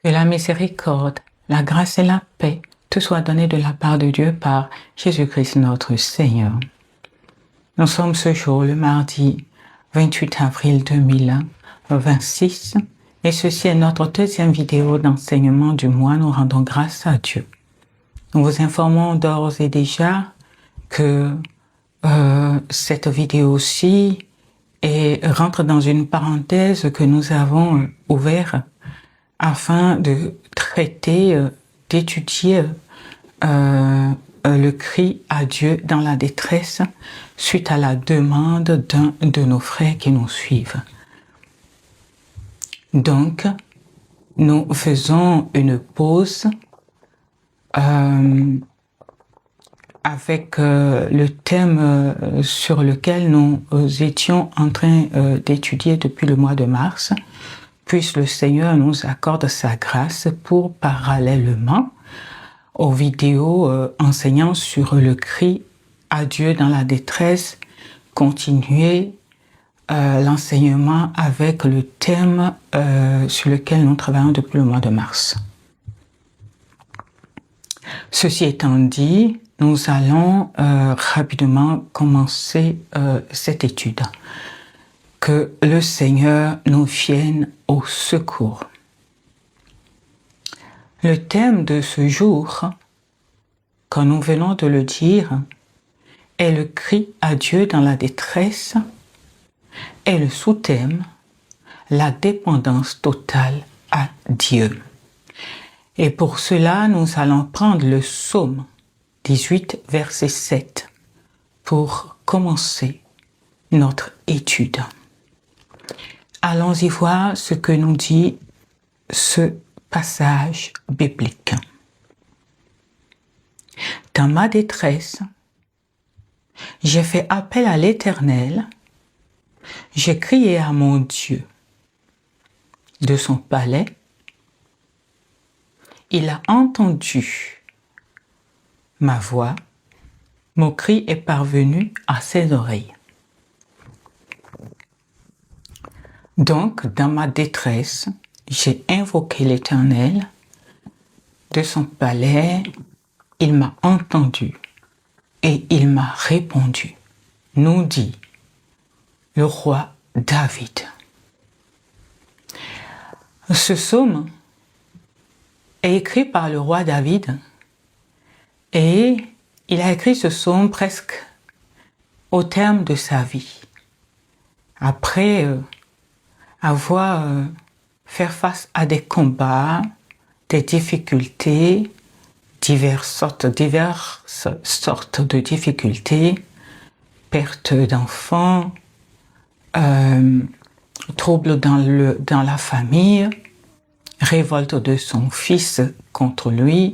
Que la miséricorde, la grâce et la paix te soient données de la part de Dieu par Jésus-Christ notre Seigneur. Nous sommes ce jour, le mardi 28 avril 2026, et ceci est notre deuxième vidéo d'enseignement du mois. Nous rendons grâce à Dieu. Nous vous informons d'ores et déjà que cette vidéo-ci rentre dans une parenthèse que nous avons ouverte afin de traiter, d'étudier le cri à Dieu dans la détresse suite à la demande d'un de nos frères qui nous suivent. Donc, nous faisons une pause avec le thème sur lequel nous étions en train d'étudier depuis le mois de mars. Puisse le Seigneur nous accorde sa grâce pour, parallèlement aux vidéos enseignant sur le cri à Dieu dans la détresse, continuer l'enseignement avec le thème sur lequel nous travaillons depuis le mois de mars. Ceci étant dit, nous allons rapidement commencer cette étude. Que le Seigneur nous vienne au secours. Le thème de ce jour, comme nous venons de le dire, est le cri à Dieu dans la détresse, et le sous-thème, la dépendance totale à Dieu. Et pour cela, nous allons prendre le psaume 18, verset 7, pour commencer notre étude. Allons-y voir ce que nous dit ce passage biblique. Dans ma détresse, j'ai fait appel à l'Éternel, j'ai crié à mon Dieu. De son palais, il a entendu ma voix, mon cri est parvenu à ses oreilles. Donc, dans ma détresse, j'ai invoqué l'Éternel. De son palais, il m'a entendu et il m'a répondu, nous dit le roi David. Ce psaume est écrit par le roi David et il a écrit ce psaume presque au terme de sa vie. Après avoir faire face à des combats, des difficultés, diverses sortes de difficultés, perte d'enfants, troubles dans la famille, révolte de son fils contre lui,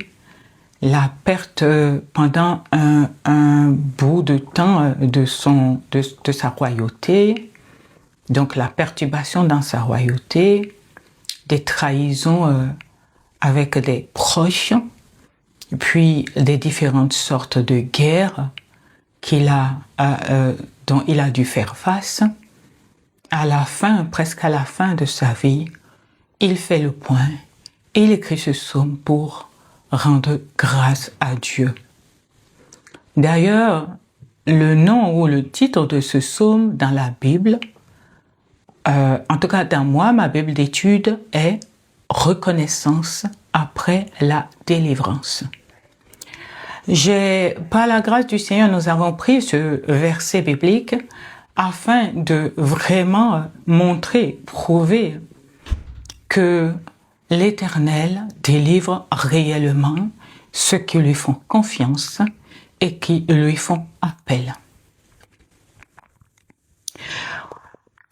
la perte pendant un bout de temps de sa royauté, donc la perturbation dans sa royauté, des trahisons avec des proches, puis des différentes sortes de guerres dont il a dû faire face. À la fin, presque à la fin de sa vie, il fait le point et il écrit ce psaume pour rendre grâce à Dieu. D'ailleurs, le nom ou le titre de ce psaume dans la Bible, en tout cas dans ma Bible d'étude, est « Reconnaissance après la délivrance ». Par la grâce du Seigneur, nous avons pris ce verset biblique afin de vraiment montrer, prouver que l'Éternel délivre réellement ceux qui lui font confiance et qui lui font appel.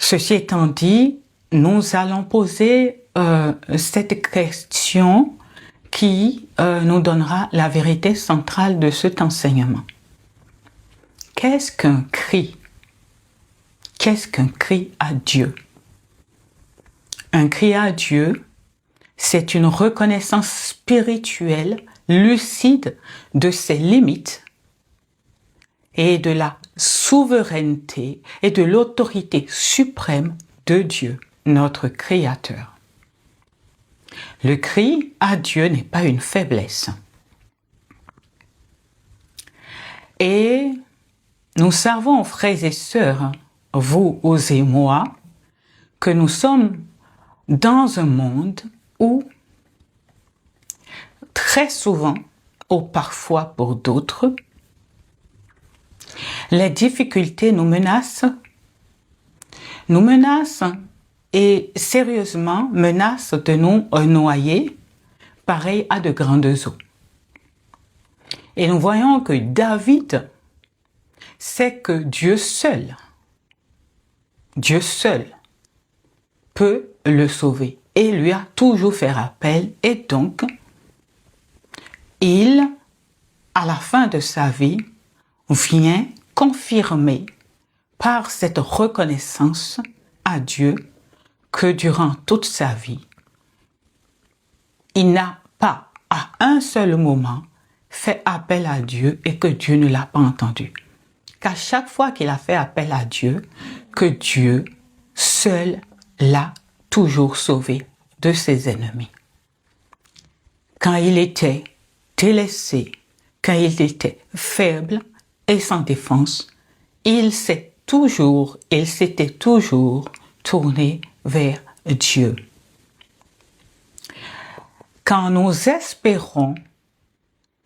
Ceci étant dit, nous allons poser cette question qui nous donnera la vérité centrale de cet enseignement. Qu'est-ce qu'un cri? Qu'est-ce qu'un cri à Dieu? Un cri à Dieu, c'est une reconnaissance spirituelle lucide de ses limites et de la souveraineté et de l'autorité suprême de Dieu, notre Créateur. Le cri à Dieu n'est pas une faiblesse. Et nous savons, frères et sœurs, vous et moi, que nous sommes dans un monde où très souvent, ou parfois pour d'autres, les difficultés nous menacent et sérieusement menacent de nous noyer, pareil à de grandes eaux. Et nous voyons que David sait que Dieu seul peut le sauver et lui a toujours fait appel. Et donc, il, à la fin de sa vie, vient confirmer par cette reconnaissance à Dieu que durant toute sa vie, il n'a pas à un seul moment fait appel à Dieu et que Dieu ne l'a pas entendu. Qu'à chaque fois qu'il a fait appel à Dieu, que Dieu seul l'a toujours sauvé de ses ennemis. Quand il était délaissé, quand il était faible et sans défense, il s'était toujours tourné vers Dieu. Quand nous espérons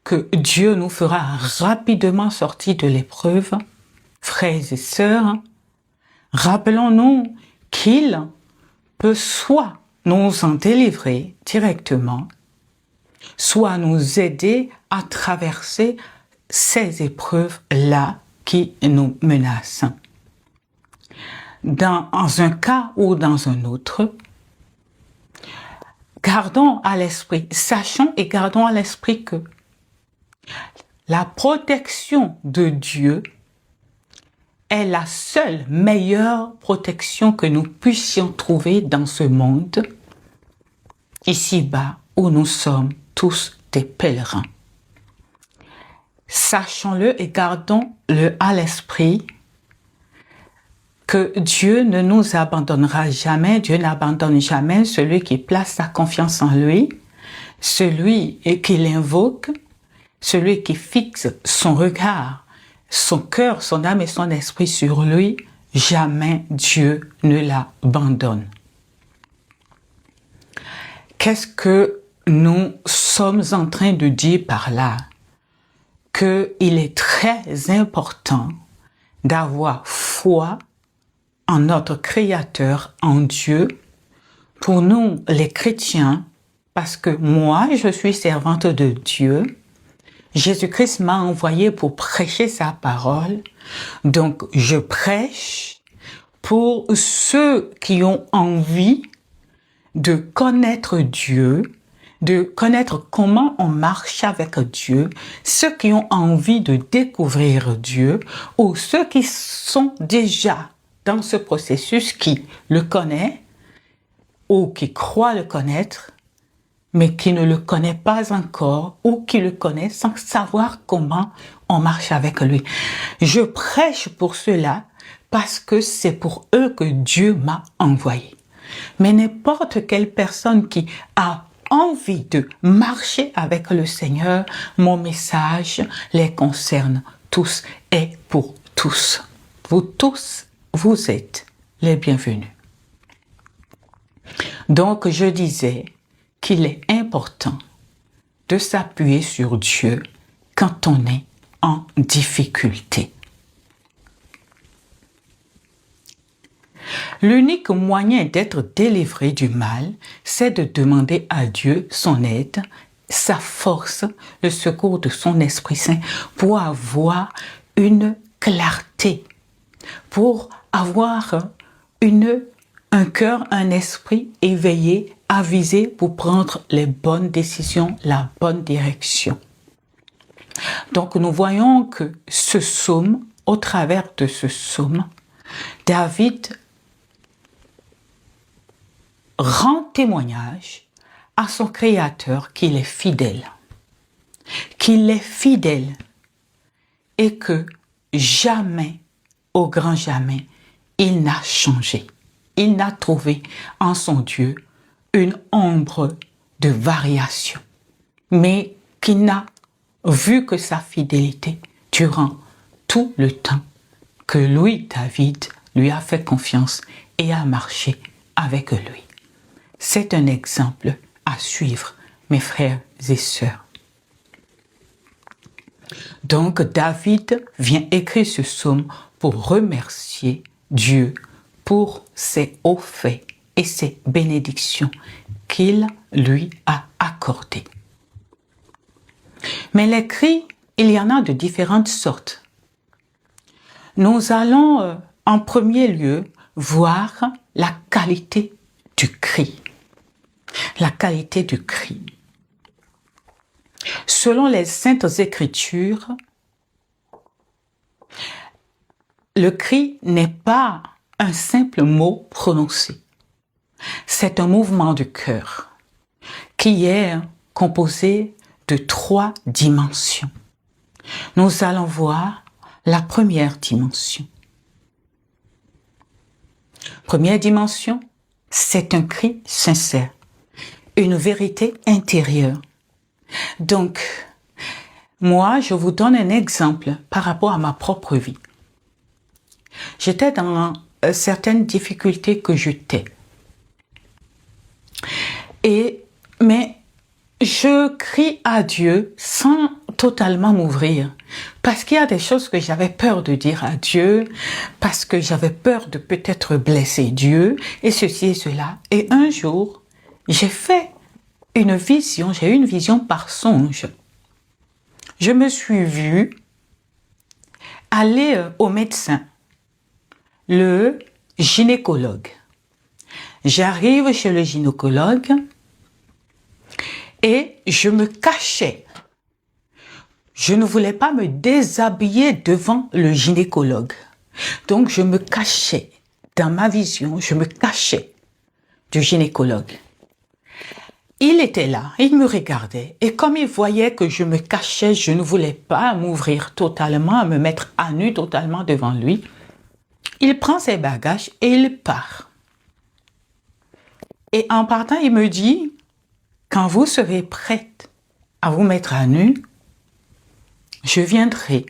que Dieu nous fera rapidement sortir de l'épreuve, frères et sœurs, rappelons-nous qu'il peut soit nous en délivrer directement, soit nous aider à traverser ces épreuves-là qui nous menacent. Dans un cas ou dans un autre, gardons à l'esprit, sachons et gardons à l'esprit que la protection de Dieu est la seule meilleure protection que nous puissions trouver dans ce monde, ici-bas, où nous sommes tous des pèlerins. Sachons-le et gardons-le à l'esprit que Dieu ne nous abandonnera jamais, Dieu n'abandonne jamais celui qui place sa confiance en lui, celui qui l'invoque, celui qui fixe son regard, son cœur, son âme et son esprit sur lui, jamais Dieu ne l'abandonne. Qu'est-ce que nous sommes en train de dire par là? Qu'il est très important d'avoir foi en notre Créateur, en Dieu, pour nous les chrétiens, parce que moi, je suis servante de Dieu. Jésus-Christ m'a envoyé pour prêcher sa parole. Donc, je prêche pour ceux qui ont envie de connaître Dieu, de connaître comment on marche avec Dieu, ceux qui ont envie de découvrir Dieu ou ceux qui sont déjà dans ce processus, qui le connaissent ou qui croient le connaître, mais qui ne le connaît pas encore ou qui le connaît sans savoir comment on marche avec lui. Je prêche pour cela parce que c'est pour eux que Dieu m'a envoyé. Mais n'importe quelle personne qui a envie de marcher avec le Seigneur, mon message les concerne tous et pour tous. Vous tous, vous êtes les bienvenus. Donc, je disais qu'il est important de s'appuyer sur Dieu quand on est en difficulté. L'unique moyen d'être délivré du mal, c'est de demander à Dieu son aide, sa force, le secours de son Esprit Saint pour avoir une clarté, pour avoir un cœur, un esprit éveillé, avisé pour prendre les bonnes décisions, la bonne direction. Donc nous voyons que ce psaume, au travers de ce psaume, David rend témoignage à son Créateur qu'il est fidèle. Qu'il est fidèle et que jamais, au grand jamais, il n'a changé. Il n'a trouvé en son Dieu une ombre de variation, mais qui n'a vu que sa fidélité durant tout le temps que lui, David, lui a fait confiance et a marché avec lui. C'est un exemple à suivre, mes frères et sœurs. Donc, David vient écrire ce psaume pour remercier Dieu pour ses hauts faits et ses bénédictions qu'il lui a accordées. Mais les cris, il y en a de différentes sortes. Nous allons en premier lieu voir la qualité du cri. La qualité du cri. Selon les Saintes Écritures, le cri n'est pas un simple mot prononcé. C'est un mouvement du cœur qui est composé de 3 dimensions. Nous allons voir la première dimension. Première dimension, c'est un cri sincère, une vérité intérieure. Donc, moi, je vous donne un exemple par rapport à ma propre vie. J'étais dans certaines difficultés que je tais. Mais je crie à Dieu sans totalement m'ouvrir. Parce qu'il y a des choses que j'avais peur de dire à Dieu, parce que j'avais peur de peut-être blesser Dieu, et ceci et cela. Et un jour, j'ai eu une vision par songe. Je me suis vue aller au médecin, le gynécologue. J'arrive chez le gynécologue et je me cachais. Je ne voulais pas me déshabiller devant le gynécologue. Donc je me cachais. Dans ma vision, je me cachais du gynécologue. Il était là, il me regardait et comme il voyait que je me cachais, je ne voulais pas m'ouvrir totalement, me mettre à nu totalement devant lui. Il prend ses bagages et il part. Et en partant, il me dit, quand vous serez prête à vous mettre à nu, je viendrai.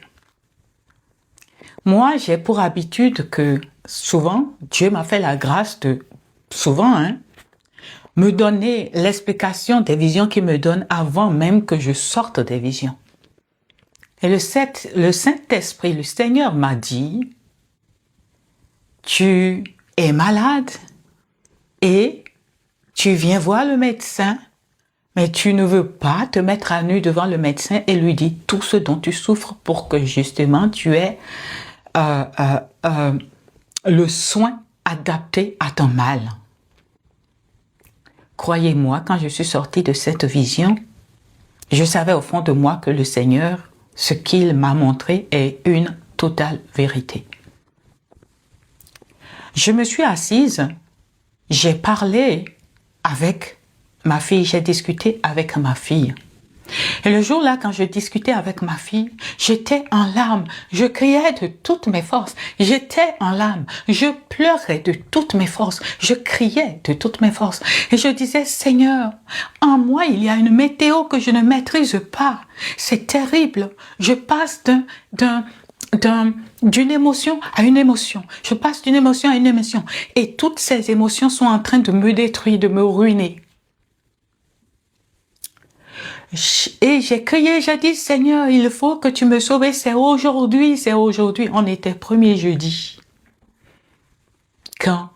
Moi, j'ai pour habitude que souvent, Dieu m'a fait la grâce de, me donner l'explication des visions qu'il me donne avant même que je sorte des visions. Et le Saint-Esprit, le Seigneur m'a dit, tu es malade et tu viens voir le médecin, mais tu ne veux pas te mettre à nu devant le médecin et lui dire tout ce dont tu souffres pour que justement tu aies le soin adapté à ton mal. Croyez-moi, quand je suis sortie de cette vision, je savais au fond de moi que le Seigneur, ce qu'il m'a montré est une totale vérité. Je me suis assise, j'ai parlé avec ma fille, j'ai discuté avec ma fille. Et le jour-là, quand je discutais avec ma fille, j'étais en larmes, je criais de toutes mes forces, j'étais en larmes, je pleurais de toutes mes forces, je criais de toutes mes forces. Et je disais, Seigneur, en moi, il y a une météo que je ne maîtrise pas. C'est terrible. Je passe d'une émotion à une émotion. Je passe d'une émotion à une émotion. Et toutes ces émotions sont en train de me détruire, de me ruiner. Et j'ai crié, j'ai dit, Seigneur, il faut que tu me sauves, c'est aujourd'hui, c'est aujourd'hui. On était premier jeudi. Quand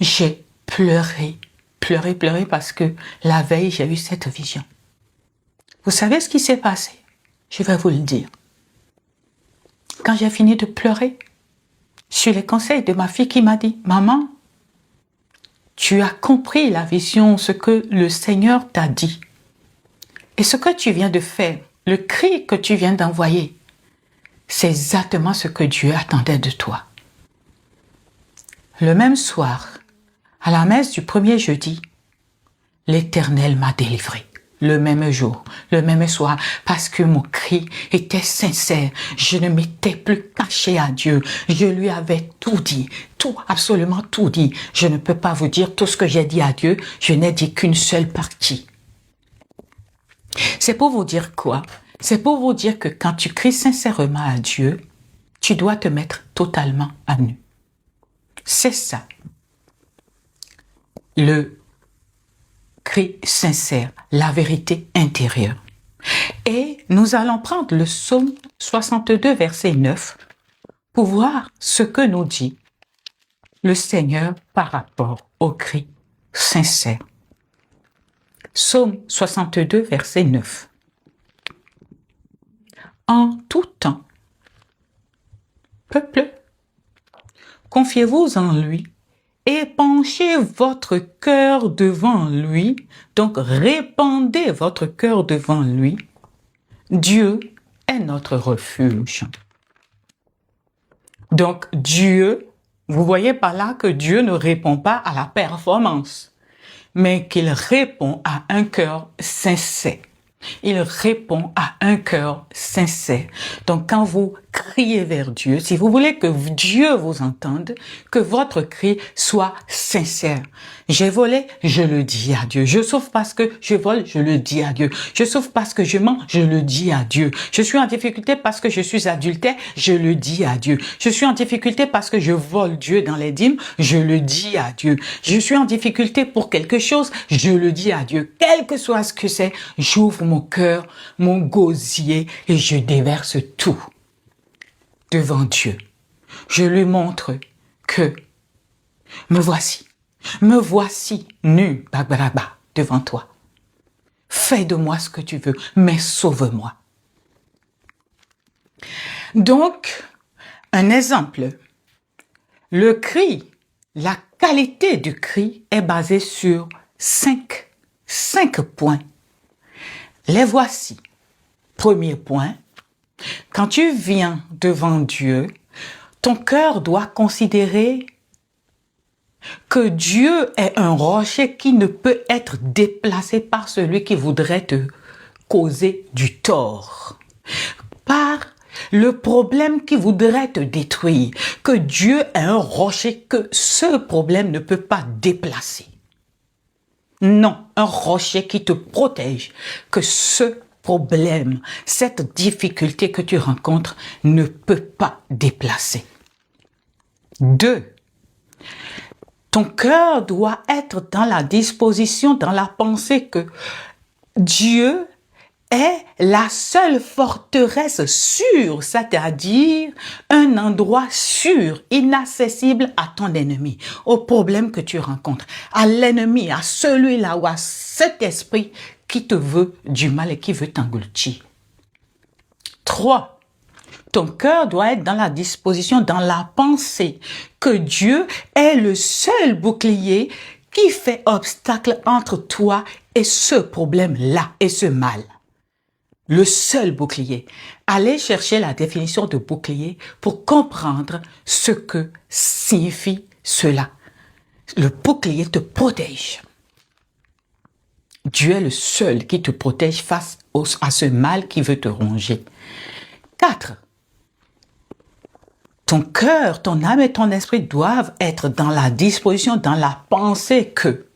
j'ai pleuré parce que la veille, j'ai eu cette vision. Vous savez ce qui s'est passé? Je vais vous le dire. Quand j'ai fini de pleurer, sur les conseils de ma fille qui m'a dit, maman, tu as compris la vision, ce que le Seigneur t'a dit. Et ce que tu viens de faire, le cri que tu viens d'envoyer, c'est exactement ce que Dieu attendait de toi. Le même soir, à la messe du premier jeudi, l'Éternel m'a délivré. Le même jour, le même soir, parce que mon cri était sincère. Je ne m'étais plus caché à Dieu. Je lui avais tout dit, tout, absolument tout dit. Je ne peux pas vous dire tout ce que j'ai dit à Dieu. Je n'ai dit qu'une seule partie. C'est pour vous dire quoi? C'est pour vous dire que quand tu cries sincèrement à Dieu, tu dois te mettre totalement à nu. C'est ça. Le cri sincère, la vérité intérieure. Et nous allons prendre le psaume 62, verset 9, pour voir ce que nous dit le Seigneur par rapport au cri sincère. Psaume 62, verset 9. En tout temps, peuple, confiez-vous en lui et penchez votre cœur devant lui. Donc, répandez votre cœur devant lui. Dieu est notre refuge. Donc, Dieu, vous voyez par là que Dieu ne répond pas à la performance, mais qu'il répond à un cœur sincère. Il répond à un cœur sincère. Donc, quand vous criez vers Dieu, si vous voulez que Dieu vous entende, que votre cri soit sincère. J'ai volé, je le dis à Dieu. Je souffre parce que je vole, je le dis à Dieu. Je souffre parce que je mens, je le dis à Dieu. Je suis en difficulté parce que je suis adultère, je le dis à Dieu. Je suis en difficulté parce que je vole Dieu dans les dîmes, je le dis à Dieu. Je suis en difficulté pour quelque chose, je le dis à Dieu. Quel que soit ce que c'est, j'ouvre mon cœur, mon gosier et je déverse tout devant Dieu. Je lui montre que me voici nu, babaraba, devant toi. Fais de moi ce que tu veux, mais sauve-moi. Donc, un exemple. Le cri, la qualité du cri est basée sur cinq points. Les voici. Premier point, quand tu viens devant Dieu, ton cœur doit considérer que Dieu est un rocher qui ne peut être déplacé par celui qui voudrait te causer du tort, par le problème qui voudrait te détruire, que Dieu est un rocher que ce problème ne peut pas déplacer. Non, un rocher qui te protège, que ce problème, cette difficulté que tu rencontres ne peut pas déplacer. 2. Ton cœur doit être dans la disposition, dans la pensée que Dieu est la seule forteresse sûre, c'est-à-dire un endroit sûr, inaccessible à ton ennemi, au problème que tu rencontres, à l'ennemi, à celui-là ou à cet esprit qui te veut du mal et qui veut t'engloutir. 3. Ton cœur doit être dans la disposition, dans la pensée, que Dieu est le seul bouclier qui fait obstacle entre toi et ce problème-là et ce mal. Le seul bouclier. Allez chercher la définition de bouclier pour comprendre ce que signifie cela. Le bouclier te protège. Dieu est le seul qui te protège face à ce mal qui veut te ronger. 4. Ton cœur, ton âme et ton esprit doivent être dans la disposition, dans la pensée que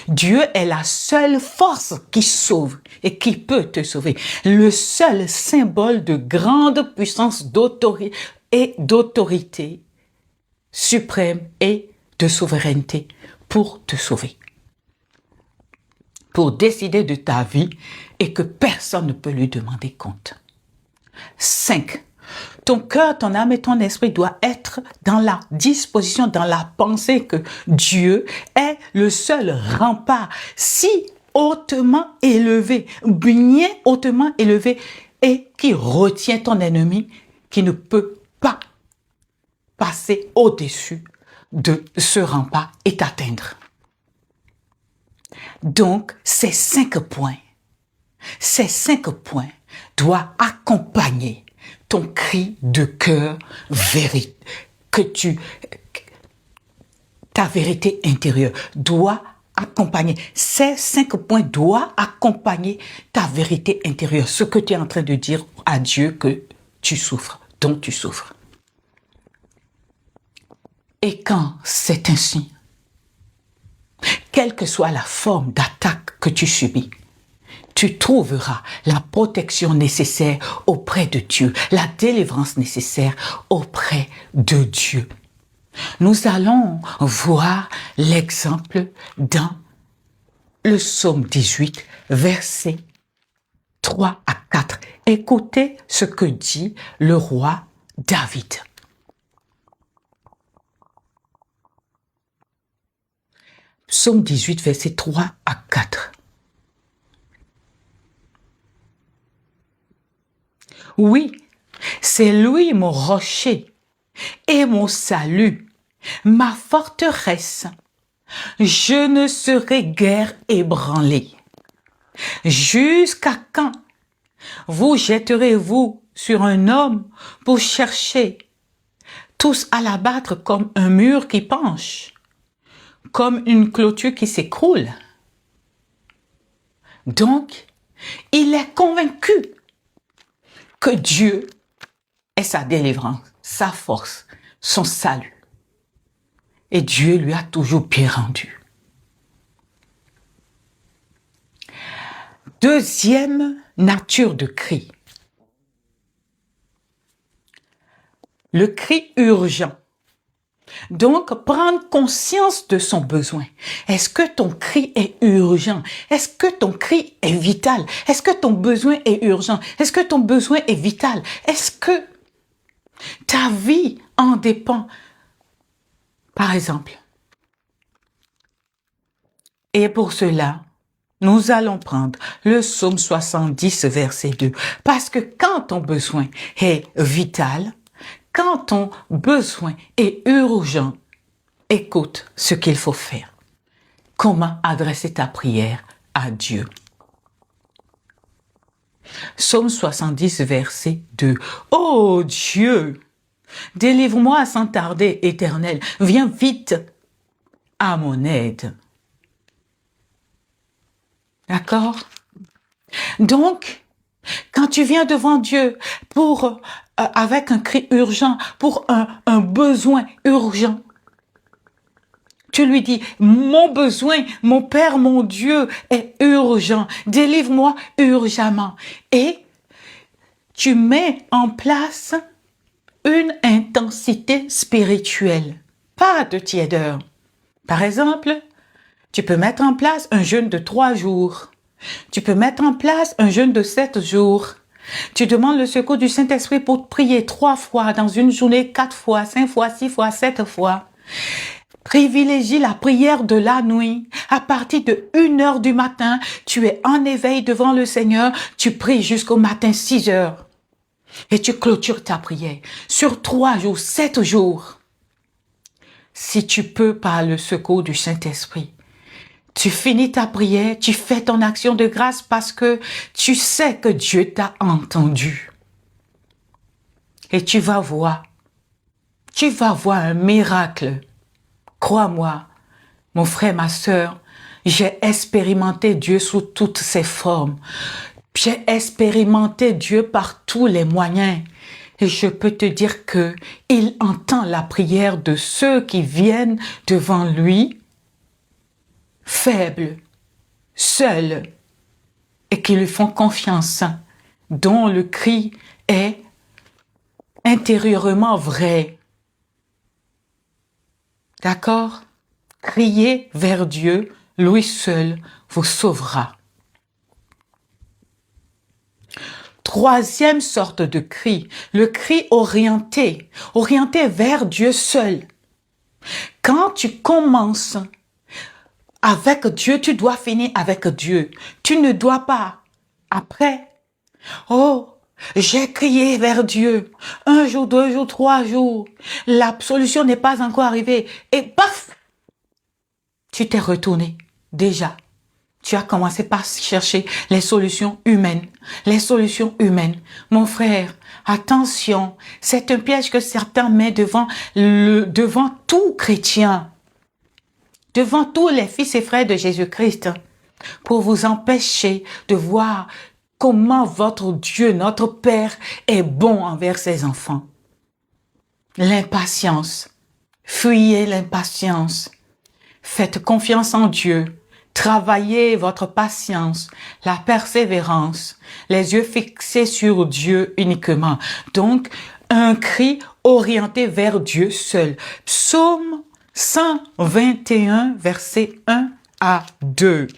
Dieu est la seule force qui sauve et qui peut te sauver. Le seul symbole de grande puissance d'autorité suprême et de souveraineté pour te sauver. Pour décider de ta vie et que personne ne peut lui demander compte. 5. Ton cœur, ton âme et ton esprit doivent être dans la disposition, dans la pensée que Dieu est le seul rempart si hautement élevé, bien hautement élevé et qui retient ton ennemi, qui ne peut pas passer au-dessus de ce rempart et t'atteindre. Donc, ces 5 points doivent accompagner ton cri de cœur ta vérité intérieure doit accompagner. Ces 5 points doivent accompagner ta vérité intérieure. Ce que tu es en train de dire à Dieu que tu souffres, dont tu souffres. Et quand c'est ainsi, quelle que soit la forme d'attaque que tu subis, tu trouveras la protection nécessaire auprès de Dieu, la délivrance nécessaire auprès de Dieu. Nous allons voir l'exemple dans le psaume 18, versets 3 à 4. Écoutez ce que dit le roi David. Psaume 18, versets 3 à 4. Oui, c'est lui mon rocher et mon salut, ma forteresse. Je ne serai guère ébranlé. Jusqu'à quand vous jetterez-vous sur un homme pour chercher, tous à l'abattre comme un mur qui penche, comme une clôture qui s'écroule? Donc, il est convaincu que Dieu est sa délivrance, sa force, son salut. Et Dieu lui a toujours bien rendu. Deuxième nature de cri. Le cri urgent. Donc, prendre conscience de son besoin. Est-ce que ton cri est urgent? Est-ce que ton cri est vital? Est-ce que ton besoin est urgent? Est-ce que ton besoin est vital? Est-ce que ta vie en dépend? Par exemple. Et pour cela, nous allons prendre le psaume 70, verset 2. Parce que quand ton besoin est vital, quand ton besoin est urgent, écoute ce qu'il faut faire. Comment adresser ta prière à Dieu. Psaume 70, verset 2. Ô Dieu, délivre-moi sans tarder, Éternel. Viens vite à mon aide. D'accord? Donc, quand tu viens devant Dieu pour avec un cri urgent, pour un besoin urgent, tu lui dis, mon besoin, mon Père, mon Dieu est urgent. Délivre-moi urgemment. Et tu mets en place une intensité spirituelle, pas de tiédeur. Par exemple, tu peux mettre en place un jeûne de 3 jours. Tu peux mettre en place un jeûne de 7 jours. Tu demandes le secours du Saint-Esprit pour prier 3 fois dans une journée, 4 fois, 5 fois, 6 fois, 7 fois. Privilégie la prière de la nuit. À partir de 1h du matin, tu es en éveil devant le Seigneur. Tu pries jusqu'au matin 6h. Et tu clôtures ta prière sur 3 jours, 7 jours. Si tu peux par le secours du Saint-Esprit. Tu finis ta prière, tu fais ton action de grâce parce que tu sais que Dieu t'a entendu. Et tu vas voir un miracle. Crois-moi, mon frère, ma sœur, j'ai expérimenté Dieu sous toutes ses formes. J'ai expérimenté Dieu par tous les moyens. Et je peux te dire que il entend la prière de ceux qui viennent devant lui, faibles, seuls, et qui lui font confiance, dont le cri est intérieurement vrai. D'accord? Criez vers Dieu, lui seul vous sauvera. Troisième sorte de cri, le cri orienté vers Dieu seul. Quand tu commences avec Dieu, tu dois finir avec Dieu. Tu ne dois pas, après, oh, j'ai crié vers Dieu, 1 jour, 2 jours, 3 jours, la solution n'est pas encore arrivée, et paf, tu t'es retourné, déjà. Tu as commencé par chercher les solutions humaines. Les solutions humaines. Mon frère, attention, c'est un piège que certains mettent devant tout chrétien, devant tous les fils et frères de Jésus-Christ, pour vous empêcher de voir comment votre Dieu, notre Père, est bon envers ses enfants. L'impatience. Fuyez l'impatience. Faites confiance en Dieu. Travaillez votre patience, la persévérance, les yeux fixés sur Dieu uniquement. Donc, un cri orienté vers Dieu seul. Psaume 121, versets 1 à 2.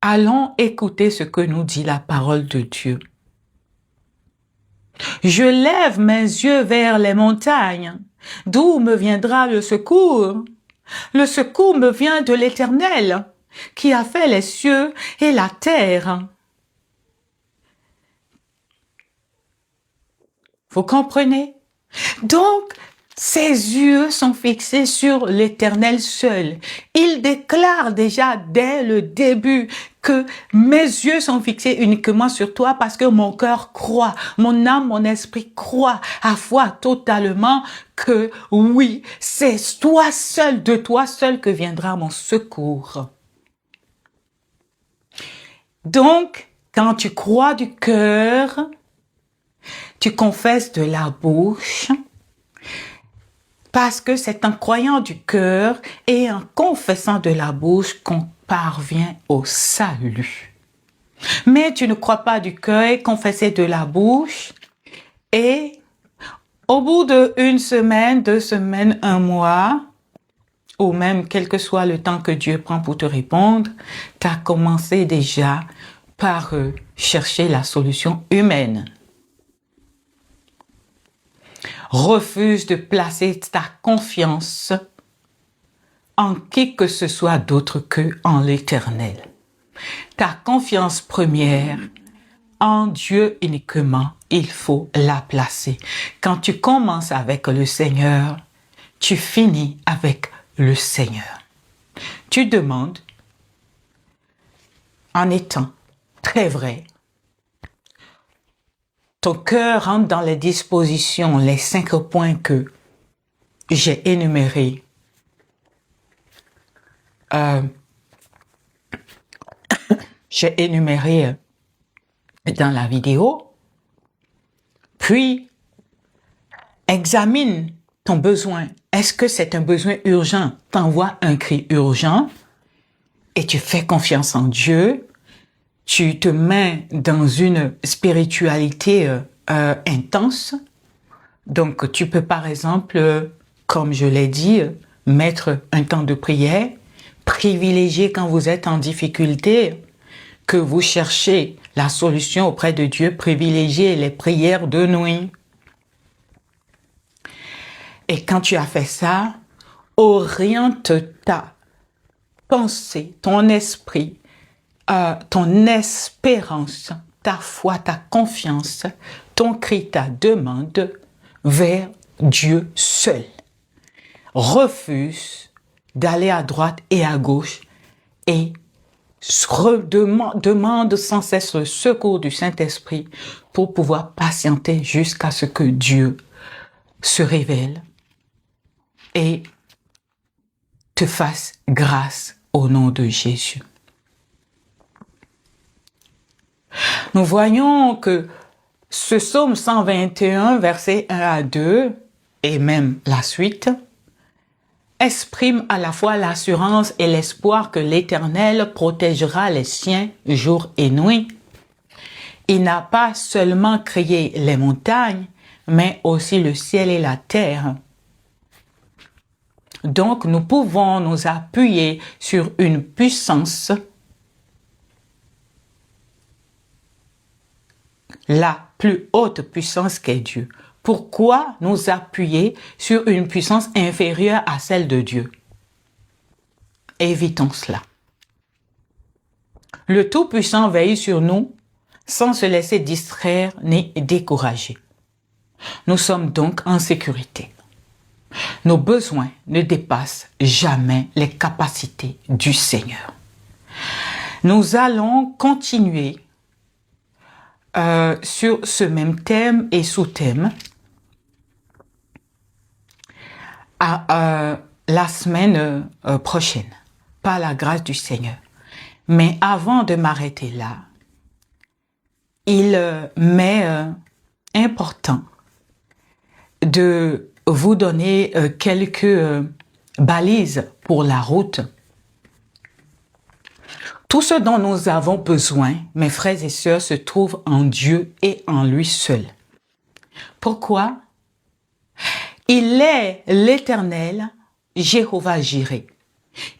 Allons écouter ce que nous dit la parole de Dieu. Je lève mes yeux vers les montagnes. D'où me viendra le secours? Le secours me vient de l'Éternel, qui a fait les cieux et la terre. Vous comprenez? Donc, ses yeux sont fixés sur l'Éternel seul. Il déclare déjà dès le début que mes yeux sont fixés uniquement sur toi parce que mon cœur croit, mon âme, mon esprit croit à foi totalement que oui, c'est toi seul, de toi seul que viendra mon secours. Donc, quand tu crois du cœur, tu confesses de la bouche, parce que c'est en croyant du cœur et en confessant de la bouche qu'on parvient au salut. Mais tu ne crois pas du cœur, confesser de la bouche, et au bout d'une semaine, 2 semaines, 1 mois, ou même quel que soit le temps que Dieu prend pour te répondre, tu as commencé déjà par chercher la solution humaine. Refuse de placer ta confiance en qui que ce soit d'autre que en l'Éternel. Ta confiance première en Dieu uniquement, il faut la placer. Quand tu commences avec le Seigneur, tu finis avec le Seigneur. Tu demandes, en étant très vrai, ton cœur rentre dans les dispositions, les 5 points que j'ai énumérés. J'ai énuméré dans la vidéo. Puis, examine ton besoin. Est-ce que c'est un besoin urgent? T'envoies un cri urgent et tu fais confiance en Dieu. Tu te mets dans une spiritualité intense. Donc, tu peux par exemple, comme je l'ai dit, mettre un temps de prière, privilégier quand vous êtes en difficulté, que vous cherchez la solution auprès de Dieu, privilégier les prières de nuit. Et quand tu as fait ça, oriente ta pensée, ton esprit, ton espérance, ta foi, ta confiance, ton cri, ta demande vers Dieu seul. Refuse d'aller à droite et à gauche et demande sans cesse le secours du Saint-Esprit pour pouvoir patienter jusqu'à ce que Dieu se révèle et te fasse grâce au nom de Jésus. Nous voyons que ce psaume 121, versets 1 à 2, et même la suite, exprime à la fois l'assurance et l'espoir que l'Éternel protégera les siens jour et nuit. Il n'a pas seulement créé les montagnes, mais aussi le ciel et la terre. Donc, nous pouvons nous appuyer sur une puissance, la plus haute puissance qu'est Dieu. Pourquoi nous appuyer sur une puissance inférieure à celle de Dieu? Évitons cela. Le Tout-Puissant veille sur nous sans se laisser distraire ni décourager. Nous sommes donc en sécurité. Nos besoins ne dépassent jamais les capacités du Seigneur. Nous allons continuer sur ce même thème et sous-thème la semaine prochaine, par la grâce du Seigneur. Mais avant de m'arrêter là, il m'est important de vous donner quelques balises pour la route. Tout ce dont nous avons besoin, mes frères et sœurs, se trouve en Dieu et en lui seul. Pourquoi? Il est l'Éternel, Jéhovah Jireh.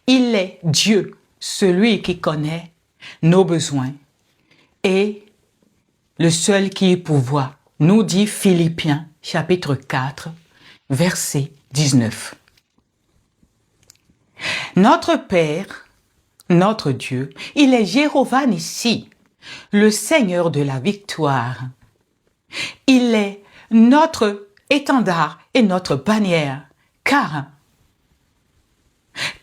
Il est Dieu, celui qui connaît nos besoins et le seul qui pourvoit, nous dit Philippiens chapitre 4, verset 19. Notre Père, notre Dieu, il est Jéhovah Nissi, le Seigneur de la victoire. Il est notre étendard et notre bannière, car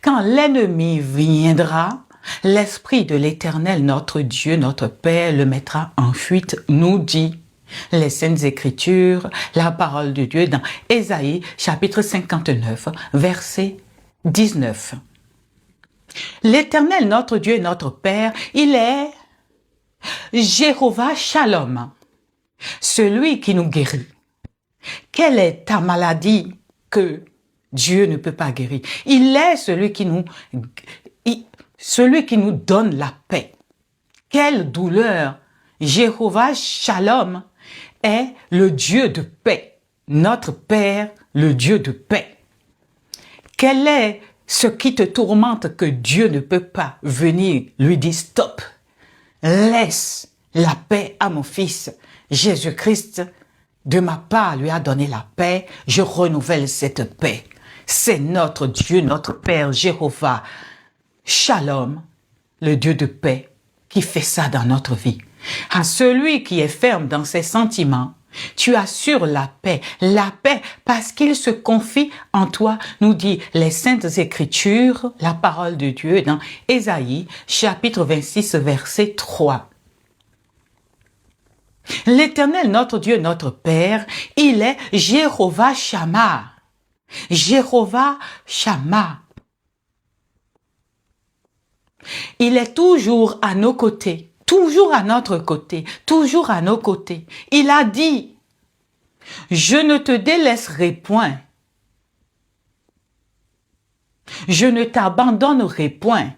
quand l'ennemi viendra, l'Esprit de l'Éternel, notre Dieu, notre Père, le mettra en fuite, nous dit les Saintes Écritures, la parole de Dieu dans Ésaïe, chapitre 59, verset 19. L'Éternel, notre Dieu et notre Père, il est Jéhovah Shalom, celui qui nous guérit. Quelle est ta maladie que Dieu ne peut pas guérir? Il est celui qui nous donne la paix. Quelle douleur! Jéhovah Shalom est le Dieu de paix. Notre Père, le Dieu de paix. Quel est ce qui te tourmente que Dieu ne peut pas venir lui dire stop? Laisse la paix à mon fils. Jésus-Christ, de ma part, lui a donné la paix. Je renouvelle cette paix. C'est notre Dieu, notre Père, Jéhovah Shalom, le Dieu de paix, qui fait ça dans notre vie. À celui qui est ferme dans ses sentiments, tu assures la paix parce qu'il se confie en toi, nous dit les Saintes Écritures, la parole de Dieu dans Ésaïe, chapitre 26, verset 3. L'Éternel, notre Dieu, notre Père, il est Jéhovah Shammah. Jéhovah Shammah. Il est toujours à nos côtés, toujours à notre côté, toujours à nos côtés. Il a dit, je ne te délaisserai point. Je ne t'abandonnerai point.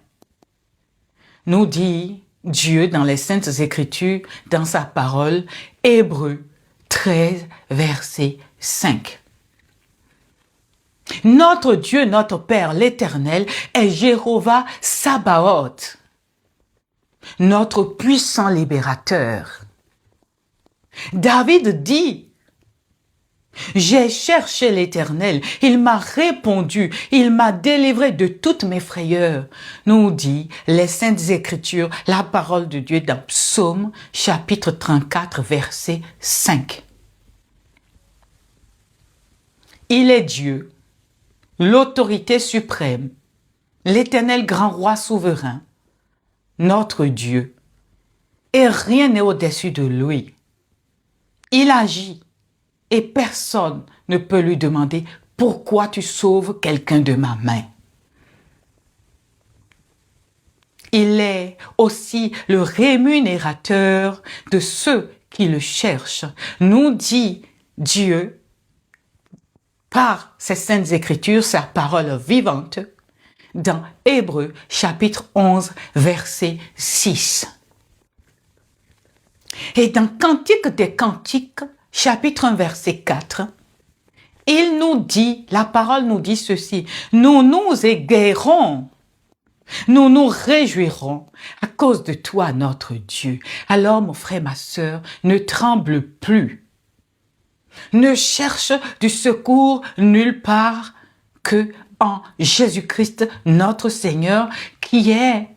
Nous dit Dieu dans les Saintes Écritures, dans sa parole, Hébreux 13, verset 5. Notre Dieu, notre Père, l'Éternel, est Jéhovah Sabaoth, notre puissant libérateur. David dit, j'ai cherché l'Éternel, il m'a répondu, il m'a délivré de toutes mes frayeurs. Nous dit les Saintes Écritures, la parole de Dieu dans Psaume, chapitre 34, verset 5. Il est Dieu, l'autorité suprême, l'Éternel grand roi souverain, notre Dieu, et rien n'est au-dessus de lui. Il agit et personne ne peut lui demander pourquoi tu sauves quelqu'un de ma main. Il est aussi le rémunérateur de ceux qui le cherchent, nous dit Dieu par ses saintes écritures, sa parole vivante, dans Hébreux chapitre 11, verset 6. Et dans Cantique des Cantiques, chapitre 1, verset 4, il nous dit, la parole nous dit ceci, nous nous égayerons, nous nous réjouirons à cause de toi, notre Dieu. Alors, mon frère, ma sœur, ne tremble plus. Ne cherche du secours nulle part que en Jésus-Christ, notre Seigneur, qui est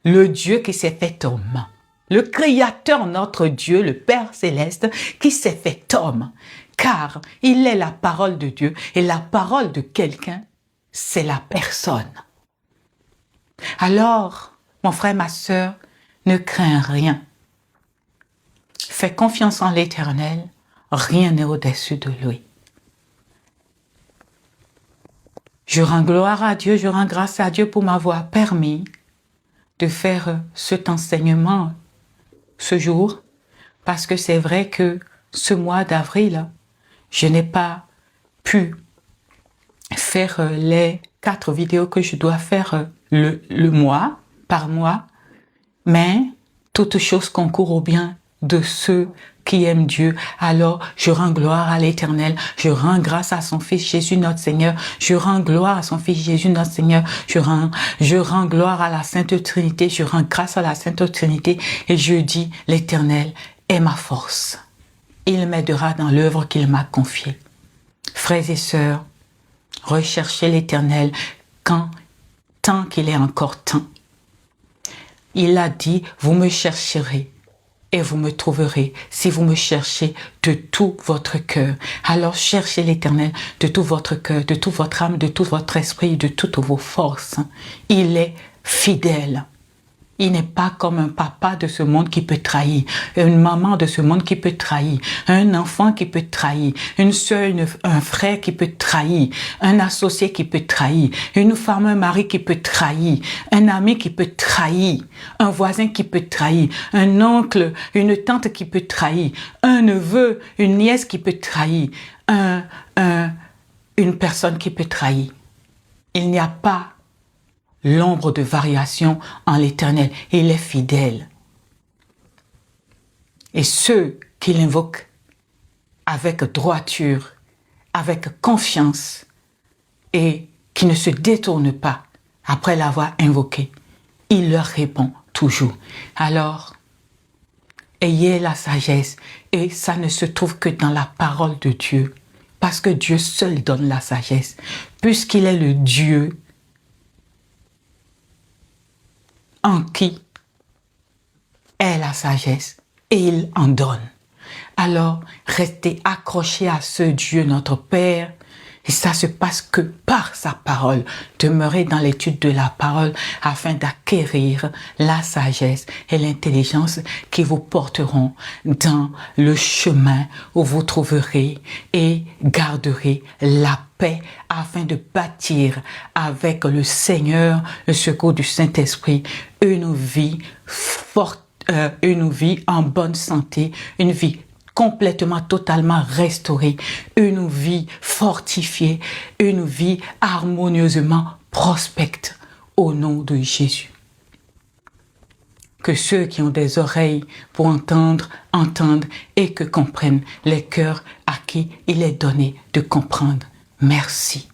le Dieu qui s'est fait homme. Le Créateur, notre Dieu, le Père Céleste, qui s'est fait homme. Car il est la parole de Dieu et la parole de quelqu'un, c'est la personne. Alors, mon frère, ma sœur, ne crains rien. Fais confiance en l'Éternel, rien n'est au-dessus de lui. Je rends gloire à Dieu, je rends grâce à Dieu pour m'avoir permis de faire cet enseignement ce jour, parce que c'est vrai que ce mois d'avril, je n'ai pas pu faire les 4 vidéos que je dois faire le mois, par mois, mais toute chose concourt au bien de ceux qui aiment Dieu. Alors, je rends gloire à l'Éternel. Je rends grâce à son Fils Jésus notre Seigneur. Je rends gloire à son Fils Jésus notre Seigneur. Je rends gloire à la Sainte Trinité. Je rends grâce à la Sainte Trinité. Et je dis, l'Éternel est ma force. Il m'aidera dans l'œuvre qu'il m'a confiée. Frères et sœurs, recherchez l'Éternel tant qu'il est encore temps. Il a dit, vous me chercherez et vous me trouverez si vous me cherchez de tout votre cœur. Alors cherchez l'Éternel de tout votre cœur, de toute votre âme, de tout votre esprit, de toutes vos forces. Il est fidèle. Il n'est pas comme un papa de ce monde qui peut trahir, une maman de ce monde qui peut trahir, un enfant qui peut trahir, une soeur, un frère qui peut trahir, un associé qui peut trahir, une femme, un mari qui peut trahir, un ami qui peut trahir, un voisin qui peut trahir, un oncle, une tante qui peut trahir, un neveu, une nièce qui peut trahir, une personne qui peut trahir. Il n'y a pas l'ombre de variation en l'Éternel. Il est fidèle. Et ceux qui l'invoquent avec droiture, avec confiance et qui ne se détournent pas après l'avoir invoqué, il leur répond toujours. Alors, ayez la sagesse et ça ne se trouve que dans la parole de Dieu parce que Dieu seul donne la sagesse puisqu'il est le Dieu en qui est la sagesse et il en donne. Alors, restez accrochés à ce Dieu, notre Père, et ça se passe que par sa parole. Demeurez dans l'étude de la parole afin d'acquérir la sagesse et l'intelligence qui vous porteront dans le chemin où vous trouverez et garderez la paix afin de bâtir avec le Seigneur, le secours du Saint-Esprit, une vie forte, une vie en bonne santé, une vie complètement, totalement restaurée, une vie fortifiée, une vie harmonieusement prospecte au nom de Jésus. Que ceux qui ont des oreilles pour entendre, entendent et que comprennent les cœurs à qui il est donné de comprendre. Merci.